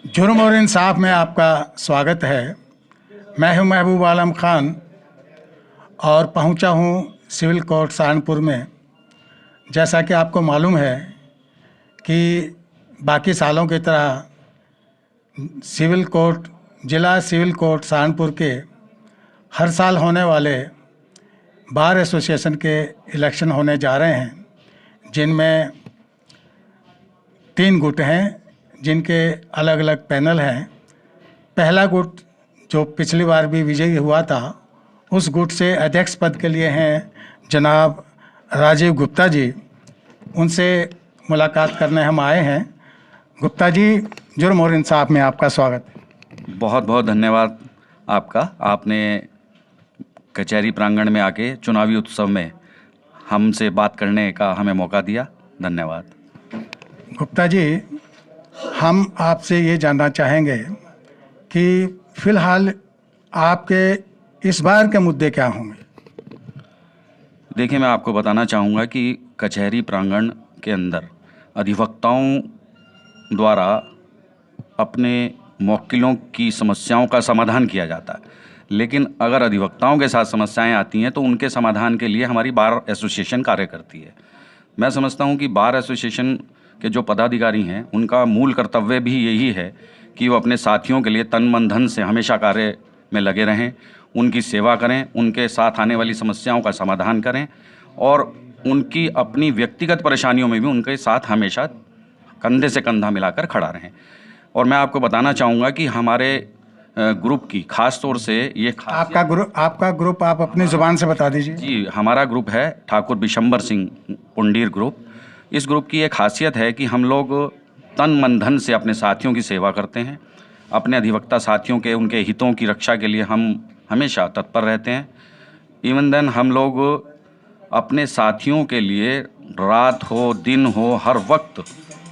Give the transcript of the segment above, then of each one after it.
जुर्म और इंसाफ में आपका स्वागत है। मैं हूं महबूब आलम खान और पहुंचा हूं सिविल कोर्ट सहारनपुर में। जैसा कि आपको मालूम है कि बाकी सालों की तरह जिला सिविल कोर्ट सहारनपुर के हर साल होने वाले बार एसोसिएशन के इलेक्शन होने जा रहे हैं, जिनमें 3 गुट हैं, जिनके अलग अलग पैनल हैं। पहला गुट जो पिछली बार भी विजयी हुआ था, उस गुट से अध्यक्ष पद के लिए हैं जनाब राजीव गुप्ता जी। उनसे मुलाकात करने हम आए हैं। गुप्ता जी, जुर्म और इंसाफ में आपका स्वागत है। बहुत बहुत धन्यवाद आपका। आपने कचहरी प्रांगण में आके चुनावी उत्सव में हमसे बात करने का हमें मौका दिया। धन्यवाद। गुप्ता जी, हम आपसे ये जानना चाहेंगे कि फिलहाल आपके इस बार के मुद्दे क्या होंगे? देखिए, मैं आपको बताना चाहूँगा कि कचहरी प्रांगण के अंदर अधिवक्ताओं द्वारा अपने मुवक्किलों की समस्याओं का समाधान किया जाता है, लेकिन अगर अधिवक्ताओं के साथ समस्याएं आती हैं तो उनके समाधान के लिए हमारी बार एसोसिएशन कार्य करती है। मैं समझता हूं कि बार एसोसिएशन के जो पदाधिकारी हैं, उनका मूल कर्तव्य भी यही है कि वो अपने साथियों के लिए तन मन धन से हमेशा कार्य में लगे रहें, उनकी सेवा करें, उनके साथ आने वाली समस्याओं का समाधान करें और उनकी अपनी व्यक्तिगत परेशानियों में भी उनके साथ हमेशा कंधे से कंधा मिलाकर खड़ा रहें। और मैं आपको बताना चाहूँगा कि हमारे ग्रुप की खास तौर से ये आपका ग्रुप आप अपनी ज़ुबान से बता दीजिए। जी, हमारा ग्रुप है ठाकुर बिशंबर सिंह पुंडीर ग्रुप। इस ग्रुप की एक खासियत है कि हम लोग तन मन धन से अपने साथियों की सेवा करते हैं। अपने अधिवक्ता साथियों के उनके हितों की रक्षा के लिए हम हमेशा तत्पर रहते हैं। इवन देन हम लोग अपने साथियों के लिए रात हो दिन हो हर वक्त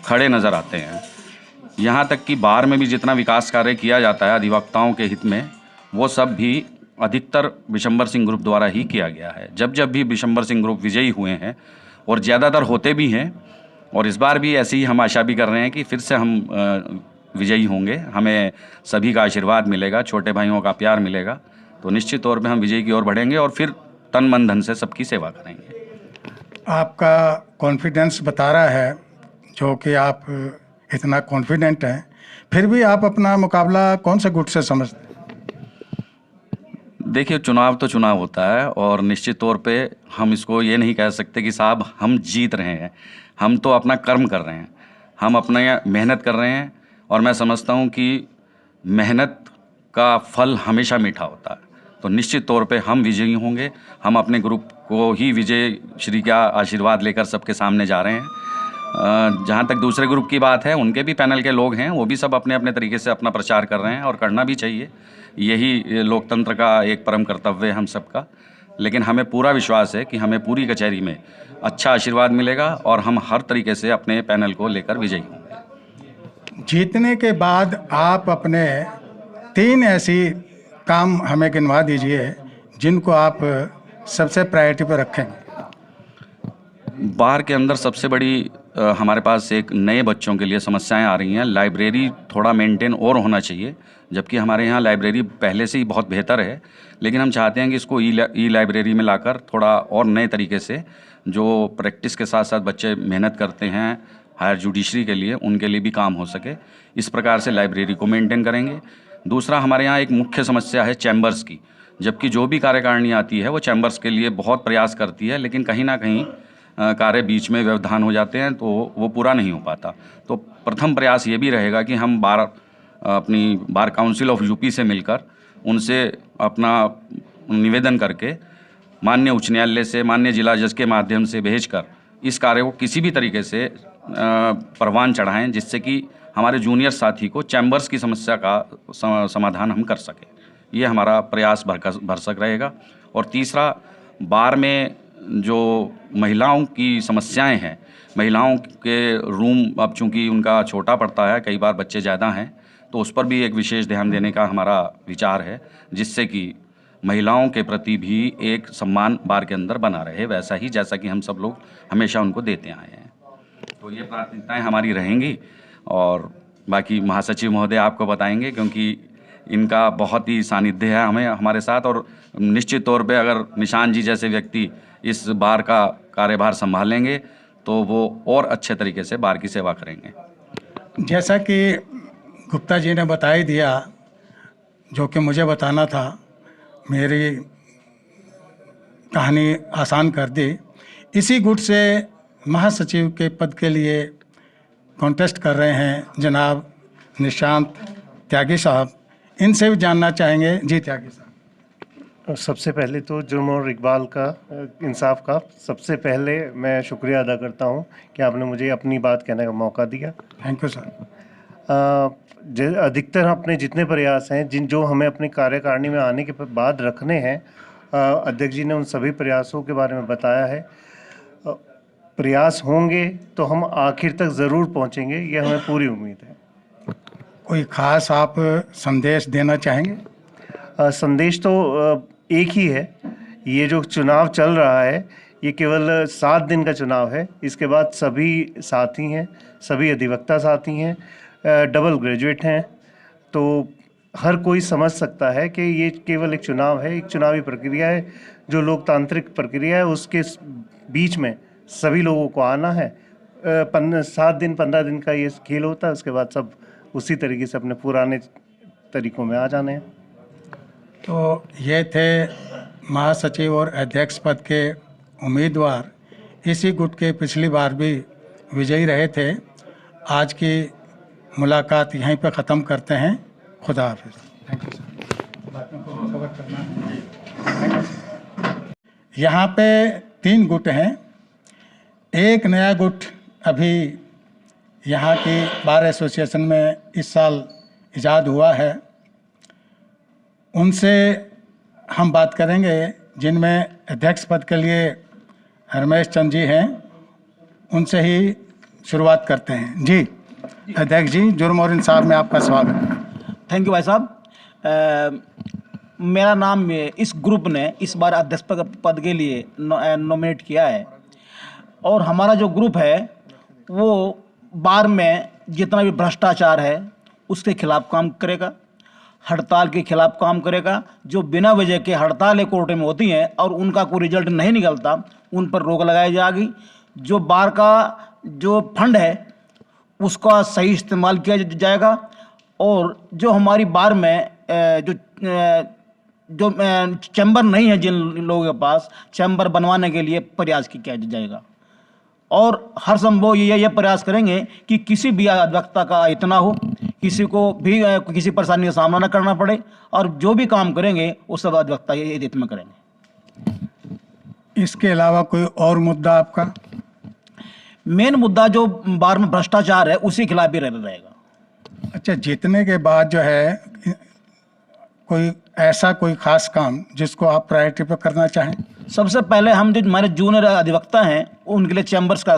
खड़े नज़र आते हैं। यहाँ तक कि बार में भी जितना विकास कार्य किया जाता है अधिवक्ताओं के हित में, वो सब भी अधिकतर बिशंबर सिंह ग्रुप द्वारा ही किया गया है। जब जब भी बिशंबर सिंह ग्रुप विजयी हुए हैं, और ज़्यादातर होते भी हैं, और इस बार भी ऐसी ही हम आशा भी कर रहे हैं कि फिर से हम विजयी होंगे, हमें सभी का आशीर्वाद मिलेगा, छोटे भाइयों का प्यार मिलेगा, तो निश्चित तौर पे हम विजय की ओर बढ़ेंगे और फिर तन मन धन से सबकी सेवा करेंगे। आपका कॉन्फिडेंस बता रहा है, जो कि आप इतना कॉन्फिडेंट हैं, फिर भी आप अपना मुकाबला कौन से गुट से समझते हैं? देखिए, चुनाव तो चुनाव होता है और निश्चित तौर पे हम इसको ये नहीं कह सकते कि साहब हम जीत रहे हैं। हम तो अपना कर्म कर रहे हैं, हम अपने मेहनत कर रहे हैं और मैं समझता हूँ कि मेहनत का फल हमेशा मीठा होता है। तो निश्चित तौर पे हम विजयी होंगे। हम अपने ग्रुप को ही विजय श्री का आशीर्वाद लेकर सबके सामने जा रहे हैं। जहाँ तक दूसरे ग्रुप की बात है, उनके भी पैनल के लोग हैं, वो भी सब अपने अपने तरीके से अपना प्रचार कर रहे हैं और करना भी चाहिए। यही लोकतंत्र का एक परम कर्तव्य है हम सबका। लेकिन हमें पूरा विश्वास है कि हमें पूरी कचहरी में अच्छा आशीर्वाद मिलेगा और हम हर तरीके से अपने पैनल को लेकर विजयी होंगे। जीतने के बाद आप अपने 3 ऐसी काम हमें गिनवा दीजिए जिनको आप सबसे प्रायोरिटी पर रखेंगे। बार के अंदर सबसे बड़ी हमारे पास एक नए बच्चों के लिए समस्याएं आ रही हैं। लाइब्रेरी थोड़ा मेंटेन और होना चाहिए, जबकि हमारे यहाँ लाइब्रेरी पहले से ही बहुत बेहतर है, लेकिन हम चाहते हैं कि इसको ई लाइब्रेरी में लाकर थोड़ा और नए तरीके से, जो प्रैक्टिस के साथ साथ बच्चे मेहनत करते हैं हायर जुडिशरी के लिए, उनके लिए भी काम हो सके, इस प्रकार से लाइब्रेरी को मेंटेन करेंगे। दूसरा, हमारे यहाँ एक मुख्य समस्या है चैम्बर्स की। जबकि जो भी कार्यकारिणी आती है वो चैम्बर्स के लिए बहुत प्रयास करती है, लेकिन कहीं ना कहीं कार्य बीच में व्यवधान हो जाते हैं, तो वो पूरा नहीं हो पाता। तो प्रथम प्रयास ये भी रहेगा कि हम अपनी बार काउंसिल ऑफ यूपी से मिलकर उनसे अपना निवेदन करके माननीय उच्च न्यायालय से माननीय जिला जज के माध्यम से भेजकर इस कार्य को किसी भी तरीके से परवान चढ़ाएं, जिससे कि हमारे जूनियर साथी को चैम्बर्स की समस्या का समाधान हम कर सकें। ये हमारा प्रयास भरसक रहेगा। और तीसरा, बार में जो महिलाओं की समस्याएं हैं, महिलाओं के रूम अब चूँकि उनका छोटा पड़ता है, कई बार बच्चे ज़्यादा हैं, तो उस पर भी एक विशेष ध्यान देने का हमारा विचार है, जिससे कि महिलाओं के प्रति भी एक सम्मान बार के अंदर बना रहे, वैसा ही जैसा कि हम सब लोग हमेशा उनको देते आए हैं। तो ये प्राथमिकताएं हमारी रहेंगी और बाकी महासचिव महोदय आपको बताएंगे, क्योंकि इनका बहुत ही सानिध्य है हमें हमारे साथ। और निश्चित तौर पे अगर निशान जी जैसे व्यक्ति इस बार का कार्यभार संभालेंगे तो वो और अच्छे तरीके से बार की सेवा करेंगे। जैसा कि गुप्ता जी ने बता ही दिया जो कि मुझे बताना था, मेरी कहानी आसान कर दी। इसी गुट से महासचिव के पद के लिए कॉन्टेस्ट कर रहे हैं जनाब निशांत त्यागी साहब। इनसे भी जानना चाहेंगे। जी त्यागी साहब। सबसे पहले तो जुर्म और इकबाल का इंसाफ का सबसे पहले मैं शुक्रिया अदा करता हूं कि आपने मुझे अपनी बात कहने का मौका दिया। Thank you sir. अधिकतर अपने जितने प्रयास हैं जो हमें अपनी कार्यकारिणी में आने के बाद रखने हैं, अध्यक्ष जी ने उन सभी प्रयासों के बारे में बताया है। प्रयास होंगे तो हम आखिर तक ज़रूर पहुंचेंगे, यह हमें पूरी उम्मीद है। कोई ख़ास आप संदेश देना चाहेंगे? संदेश तो एक ही है। ये जो चुनाव चल रहा है ये केवल 7 दिन का चुनाव है। इसके बाद सभी साथी हैं, सभी अधिवक्ता साथी हैं, डबल ग्रेजुएट हैं, तो हर कोई समझ सकता है कि ये केवल एक चुनाव है, एक चुनावी प्रक्रिया है, जो लोकतांत्रिक प्रक्रिया है। उसके बीच में सभी लोगों को आना है। 7 दिन 15 दिन का ये खेल होता है, उसके बाद सब उसी तरीके से अपने पुराने तरीकों में आ जाने हैं। तो ये थे महासचिव और अध्यक्ष पद के उम्मीदवार। इसी गुट के पिछली बार भी विजयी रहे थे। आज की मुलाकात यहीं पर ख़त्म करते हैं। खुदा हाफिज़। Thank you sir. बातों को कवर करना है। यहाँ पे 3 गुट हैं। एक नया गुट अभी यहाँ की बार एसोसिएशन में इस साल इजाद हुआ है, उनसे हम बात करेंगे, जिनमें अध्यक्ष पद के लिए रमेश चंद जी हैं। उनसे ही शुरुआत करते हैं। जी अध्यक्ष जी, जुर्म और इंसाफ में आपका स्वागत है। थैंक यू भाई साहब। मेरा नाम इस ग्रुप ने इस बार अध्यक्ष पद के लिए नॉमिनेट किया है और हमारा जो ग्रुप है वो बार में जितना भी भ्रष्टाचार है उसके खिलाफ काम करेगा, हड़ताल के खिलाफ काम करेगा। जो बिना वजह के हड़तालें कोर्ट में होती हैं और उनका कोई रिजल्ट नहीं निकलता, उन पर रोक लगाई जाएगी। जो बार का जो फंड है उसका सही इस्तेमाल किया जाएगा और जो हमारी बार में जो चैम्बर नहीं है, जिन लोगों के पास चैम्बर बनवाने के लिए प्रयास किया जाएगा और हर संभव ये प्रयास करेंगे कि किसी भी अधिवक्ता का इतना हो, किसी को भी किसी परेशानी का सामना न करना पड़े और जो भी काम करेंगे वो सब अधिवक्ता ये हित में करेंगे। इसके अलावा कोई और मुद्दा आपका? मेन मुद्दा जो बार में भ्रष्टाचार है उसी खिलाफ भी रहेगा। अच्छा, जीतने के बाद जो है कोई ऐसा कोई खास काम जिसको आप प्रायोरिटी पर करना चाहें? सबसे पहले हम जो हमारे जूनियर अधिवक्ता हैं उनके लिए चैम्बर्स का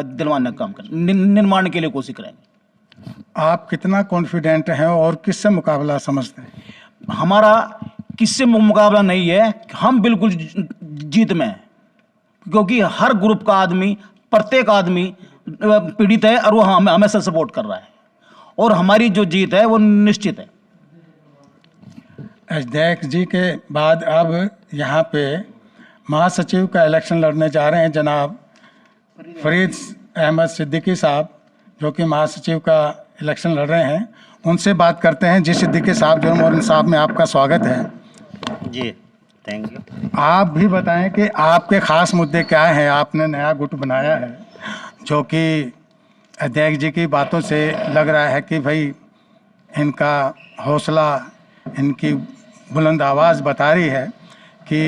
दिलवाने का काम करें, निर्माण के लिए कोशिश करेंगे। आप कितना कॉन्फिडेंट हैं और किससे मुकाबला समझते हैं? हमारा किससे मुकाबला नहीं है, हम बिल्कुल जीत में हैं, क्योंकि हर ग्रुप का आदमी, प्रत्येक आदमी पीड़ित है और वो हमें हमेशा सपोर्ट कर रहा है और हमारी जो जीत है वो निश्चित है। अध्यक्ष जी के बाद अब यहाँ पे महासचिव का इलेक्शन लड़ने जा रहे हैं जनाब फरीद अहमद सिद्दीकी साहब, जो कि महासचिव का इलेक्शन लड़ रहे हैं। उनसे बात करते हैं। जी सिद्दीकी साहब, जुर्म और इंसाफ में आपका स्वागत है। जी थैंक यू। आप भी बताएं कि आपके ख़ास मुद्दे क्या हैं। आपने नया गुट बनाया है जो कि अध्यक्ष जी की बातों से लग रहा है कि भाई इनका हौसला, इनकी बुलंद आवाज़ बता रही है कि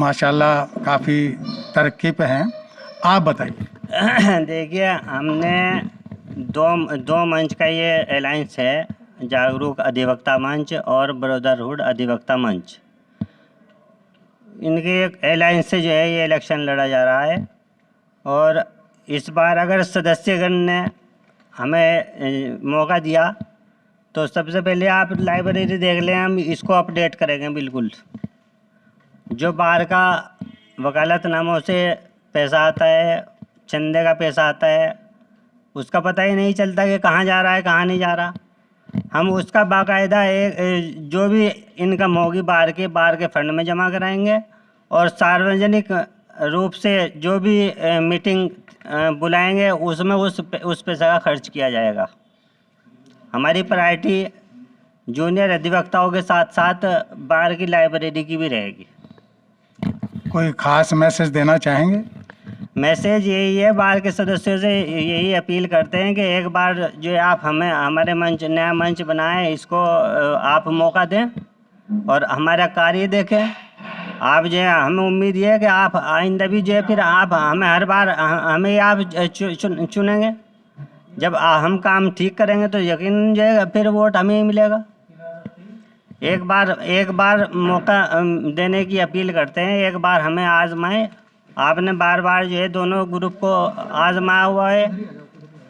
माशाल्लाह काफ़ी तरक्की पे हैं। आप बताइए। देखिए, हमने दो मंच का ये अलायंस है, जागरूक अधिवक्ता मंच और ब्रदरहुड अधिवक्ता मंच। इनके एक अलायंस से जो है ये इलेक्शन लड़ा जा रहा है और इस बार अगर सदस्यगण ने हमें मौका दिया तो सबसे पहले आप लाइब्रेरी देख लें, हम इसको अपडेट करेंगे बिल्कुल। जो बाहर का वकालतनामों से पैसा आता है चंदे का पैसा आता है, उसका पता ही नहीं चलता कि कहाँ जा रहा है कहाँ नहीं जा रहा। हम उसका बाकायदा जो भी इनकम होगी बाहर के फंड में जमा कराएंगे और सार्वजनिक रूप से जो भी मीटिंग बुलाएंगे उसमें उस पैसे का खर्च किया जाएगा। हमारी प्रायोरिटी जूनियर अधिवक्ताओं के साथ साथ बार की लाइब्रेरी की भी रहेगी। कोई खास मैसेज देना चाहेंगे? मैसेज यही है, बार के सदस्यों से यही अपील करते हैं कि एक बार जो आप हमारे नया मंच बनाए, इसको आप मौका दें और हमारा कार्य देखें। आप जो है, हमें उम्मीद ये है कि आप आइंदा भी जो है फिर आप हमें हर बार हमें आप चुनेंगे। जब हम काम ठीक करेंगे तो यकीन जो है फिर वोट हमें ही मिलेगा। एक बार मौका देने की अपील करते हैं, एक बार हमें आजमाएं। आपने बार जो है दोनों ग्रुप को आजमाया हुआ है,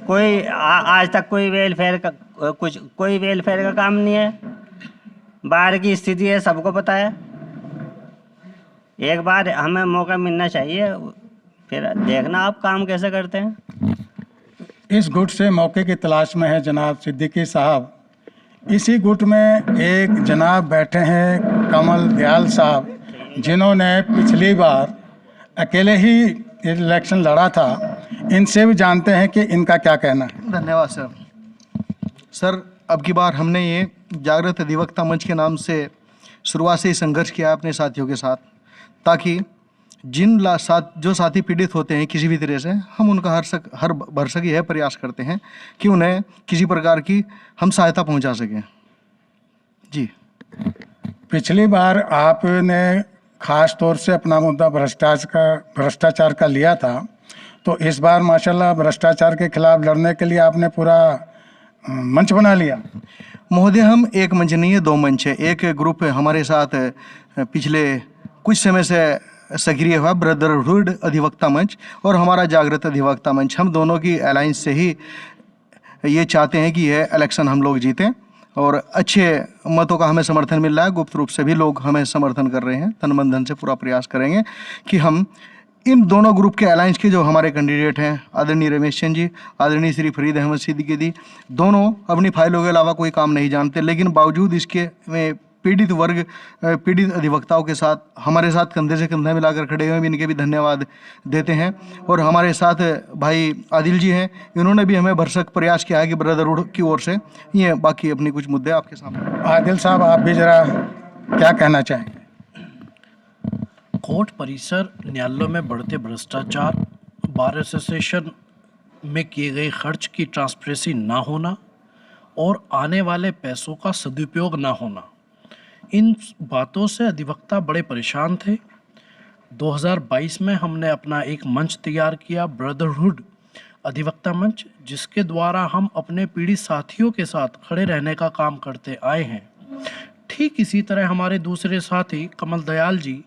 कोई आज तक कोई वेलफेयर का काम नहीं है। बाहर की स्थिति है, सबको पता है। एक बार हमें मौका मिलना चाहिए, फिर देखना आप काम कैसे करते हैं। इस गुट से मौके की तलाश में है जनाब सिद्दीकी साहब। इसी गुट में एक जनाब बैठे हैं कमल दयाल साहब, जिन्होंने पिछली बार अकेले ही इलेक्शन लड़ा था। इनसे भी जानते हैं कि इनका क्या कहना है। धन्यवाद सर। सर, अब की बार हमने ये जागृत अधिवक्ता मंच के नाम से शुरुआत से ही संघर्ष किया अपने साथियों के साथ, ताकि जो साथी पीड़ित होते हैं किसी भी तरह से, हम उनका हर भरसक यह प्रयास करते हैं कि उन्हें किसी प्रकार की हम सहायता पहुंचा सकें। जी, पिछली बार आपने ख़ास तौर से अपना मुद्दा भ्रष्टाचार का लिया था, तो इस बार माशाल्लाह भ्रष्टाचार के खिलाफ लड़ने के लिए आपने पूरा मंच बना लिया। महोदय, हम एक मंच नहीं है, 2 मंच है। एक ग्रुप हमारे साथ पिछले कुछ समय से सक्रिय हुआ, ब्रदरहुड अधिवक्ता मंच, और हमारा जागृत अधिवक्ता मंच। हम दोनों की अलायंस से ही ये चाहते हैं कि यह इलेक्शन हम लोग जीतें, और अच्छे मतों का हमें समर्थन मिल रहा है। गुप्त रूप से भी लोग हमें समर्थन कर रहे हैं। तन मन धन से पूरा प्रयास करेंगे कि हम इन दोनों ग्रुप के अलायंस के जो हमारे कैंडिडेट हैं, आदरणीय रमेश चंद जी, आदरणीय श्री फरीद अहमद सिद्दीकी जी, दोनों अपनी फाइलों के अलावा कोई काम नहीं जानते, लेकिन बावजूद इसके में पीड़ित अधिवक्ताओं के साथ हमारे साथ कंधे से कंधा मिलाकर खड़े हुए, भी इनके भी धन्यवाद देते हैं। और हमारे साथ भाई आदिल जी हैं, इन्होंने भी हमें भरसक प्रयास किया है कि ब्रदरहुड की ओर से ये बाकी अपनी कुछ मुद्दे आपके सामने। आदिल साहब, आप भी ज़रा क्या कहना चाहेंगे? कोर्ट परिसर न्यायालयों में बढ़ते भ्रष्टाचार, बार एसोसिएशन में किए गए खर्च की ट्रांसपेरेंसी ना होना और आने वाले पैसों का सदुपयोग ना होना, इन बातों से अधिवक्ता बड़े परेशान थे। 2022 में हमने अपना एक मंच तैयार किया, ब्रदरहुड अधिवक्ता मंच, जिसके द्वारा हम अपने पीड़ित साथियों के साथ खड़े रहने का काम करते आए हैं। ठीक इसी तरह हमारे दूसरे साथी कमल दयाल जी,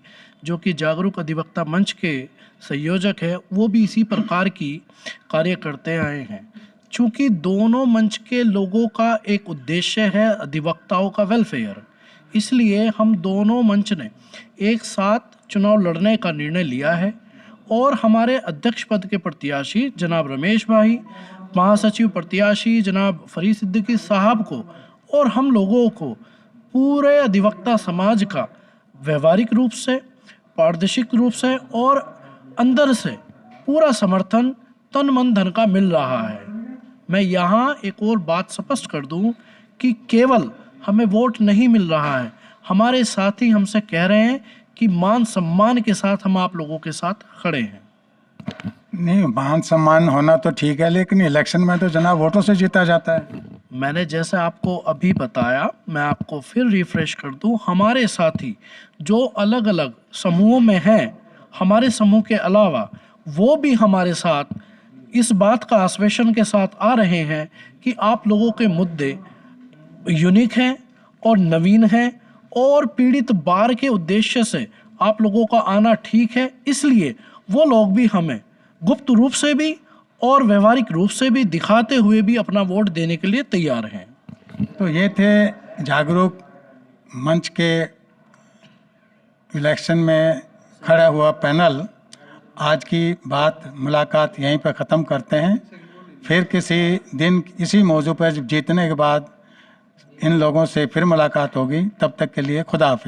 जो कि जागरूक अधिवक्ता मंच के संयोजक है, वो भी इसी प्रकार की कार्य करते आए हैं। चूँकि दोनों मंच के लोगों का एक उद्देश्य है अधिवक्ताओं का वेलफेयर, इसलिए हम दोनों मंच ने एक साथ चुनाव लड़ने का निर्णय लिया है। और हमारे अध्यक्ष पद के प्रत्याशी जनाब रमेश भाई, महासचिव प्रत्याशी जनाब फरीद सिद्दीकी साहब को और हम लोगों को पूरे अधिवक्ता समाज का व्यवहारिक रूप से, पारदर्शिक रूप से और अंदर से पूरा समर्थन तन मन धन का मिल रहा है। मैं यहाँ एक और बात स्पष्ट कर दूँ कि केवल हमें वोट नहीं मिल रहा है, हमारे साथी हमसे कह रहे हैं कि मान सम्मान के साथ हम आप लोगों के साथ खड़े हैं। नहीं, मान सम्मान होना तो ठीक है, लेकिन इलेक्शन में तो जनाब वोटों से जीता जाता है। मैंने जैसे आपको अभी बताया, मैं आपको फिर रिफ्रेश कर दूं, हमारे साथी जो अलग अलग समूहों में हैं, हमारे समूह के अलावा वो भी हमारे साथ इस बात का आश्वासन के साथ आ रहे हैं कि आप लोगों के मुद्दे यूनिक हैं और नवीन हैं और पीड़ित बार के उद्देश्य से आप लोगों का आना ठीक है। इसलिए वो लोग भी हमें गुप्त रूप से भी और व्यवहारिक रूप से भी दिखाते हुए भी अपना वोट देने के लिए तैयार हैं। तो ये थे जागरूक मंच के इलेक्शन में खड़ा हुआ पैनल। आज की बात मुलाकात यहीं पर ख़त्म करते हैं। फिर किसी दिन इसी मौजू पर जीतने के बाद इन लोगों से फिर मुलाकात होगी। तब तक के लिए खुदा हाफिज़।